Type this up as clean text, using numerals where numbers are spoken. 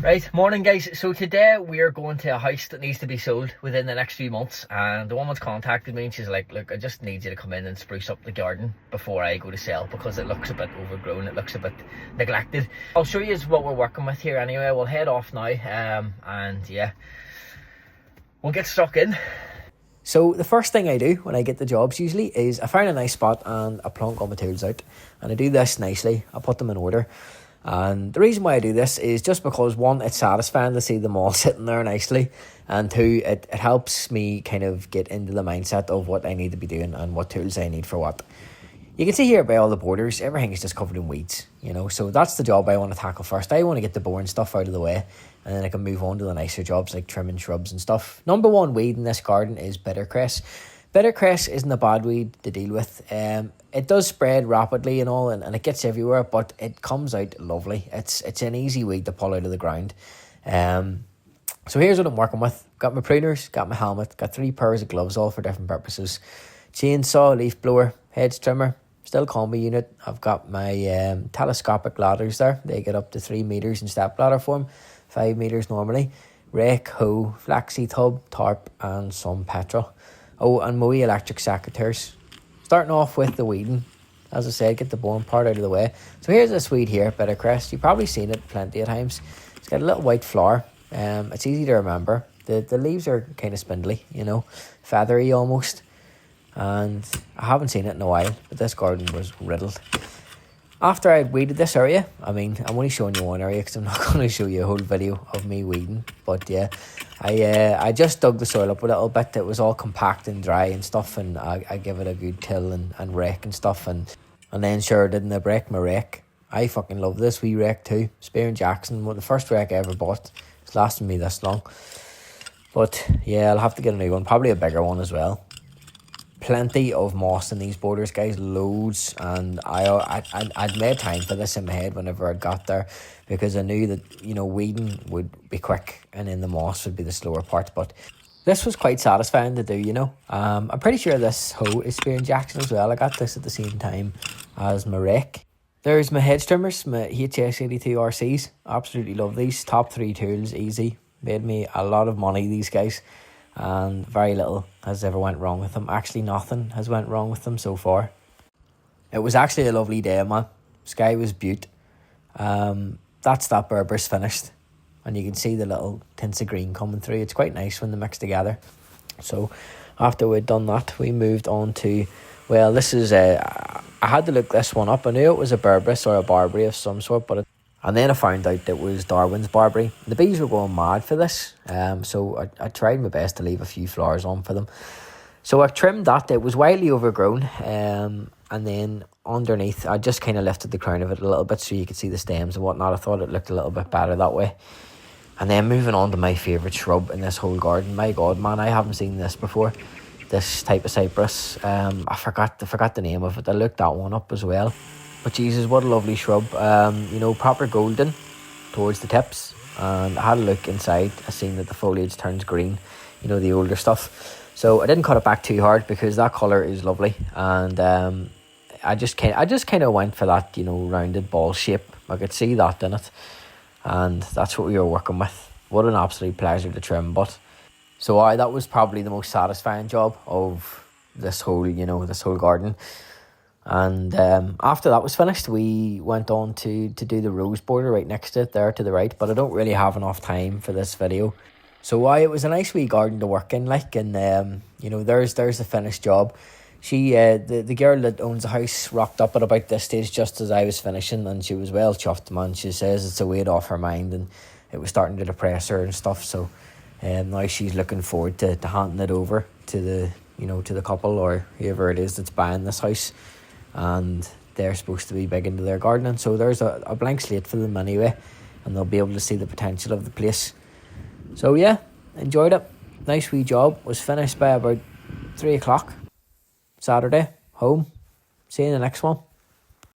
Right, morning guys. So today we are going to a house that needs to be sold within the next few months, and the woman's contacted me and she's like, look, I just need you to come in and spruce up the garden before I go to sell because it looks a bit overgrown, it looks a bit neglected. I'll show you what we're working with here anyway. We'll head off now, and yeah, we'll get stuck in. So the first thing I do when I get the jobs usually is I find a nice spot and I plonk all my tools out, and I do this nicely. I put them in order. And the reason why I do this is just because, one, it's satisfying to see them all sitting there nicely, and two, it helps me kind of get into the mindset of what I need to be doing and what tools I need for what. You can see here by all the borders, everything is just covered in weeds, you know, so that's the job I want to tackle first. I want to get the boring stuff out of the way, and then I can move on to the nicer jobs like trimming shrubs and stuff. Number one weed in this garden is bittercress. Bittercress isn't a bad weed to deal with. It does spread rapidly and all, and it gets everywhere, but it comes out lovely. It's an easy weed to pull out of the ground. So here's what I'm working with. Got my pruners, got my helmet, got 3 pairs of gloves, all for different purposes. Chainsaw, leaf blower, hedge trimmer, still combi unit. I've got my telescopic ladders there. They get up to 3 meters in step ladder form, 5 meters normally. Rake, hoe, flaxseed hub, tarp, and some petrol. Oh, and my electric secateurs. Starting off with the weeding. As I said, get the boring part out of the way. So here's this weed here, bittercress. You've probably seen it plenty of times. It's got a little white flower. It's easy to remember. The leaves are kind of spindly, you know, feathery almost. And I haven't seen it in a while, but this garden was riddled. After I'd weeded this area, I mean, I'm only showing you one area because I'm not going to show you a whole video of me weeding. But yeah, I just dug the soil up a little bit. It was all compact and dry and stuff, and I give it a good till and rake and stuff. And then sure, didn't I break my rake? I fucking love this wee rake too. Spear & Jackson, the first rake I ever bought. It's lasting me this long. But yeah, I'll have to get a new one, probably a bigger one as well. Plenty of moss in these borders, guys, loads, and I'd made time for this in my head whenever I got there, because I knew that, you know, weeding would be quick and then the moss would be the slower part. But this was quite satisfying to do, you know. I'm pretty sure this hoe is Spear & Jackson as well. I got this at the same time as my rake. There's my hedge trimmers, my HS82 RCs. Absolutely love these. Top 3 tools, easy. Made me a lot of money, these guys. And very little has ever went wrong with them. Actually, nothing has went wrong with them so far. It was actually a lovely day, man. Sky was beaut. That's that Berberis finished, and you can see the little tints of green coming through. It's quite nice when they mix together. So after we'd done that, we moved on to, well, this is I had to look this one up. I knew it was a Berberis or a Barberry of some sort, and then I found out it was Darwin's Barberry. The bees were going mad for this, so I tried my best to leave a few flowers on for them. So I trimmed that. It was widely overgrown, and then underneath, I just kind of lifted the crown of it a little bit so you could see the stems and whatnot. I thought it looked a little bit better that way. And then moving on to my favourite shrub in this whole garden. My God, man, I haven't seen this before. This type of cypress. I forgot the name of it. I looked that one up as well. But Jesus, what a lovely shrub. You know, proper golden towards the tips. And I had a look inside. I seen that the foliage turns green, you know, the older stuff. So I didn't cut it back too hard because that colour is lovely. And I just kind of went for that, you know, rounded ball shape. I could see that in it. And that's what we were working with. What an absolute pleasure to trim. But so that was probably the most satisfying job of this whole, you know, this whole garden. And after that was finished, we went on to do the rose border right next to it there to the right. But I don't really have enough time for this video. So it was a nice wee garden to work in, like, and you know, there's the finished job. She, the girl that owns the house, rocked up at about this stage just as I was finishing, and she was well chuffed, man. She says it's a weight off her mind, and it was starting to depress her and stuff. So now she's looking forward to handing it over to the couple or whoever it is that's buying this house. And they're supposed to be big into their gardening, so there's a blank slate for them anyway, and they'll be able to see the potential of the place. So yeah, enjoyed it. Nice wee job. Was finished by about 3 o'clock Saturday. Home. See you in the next one.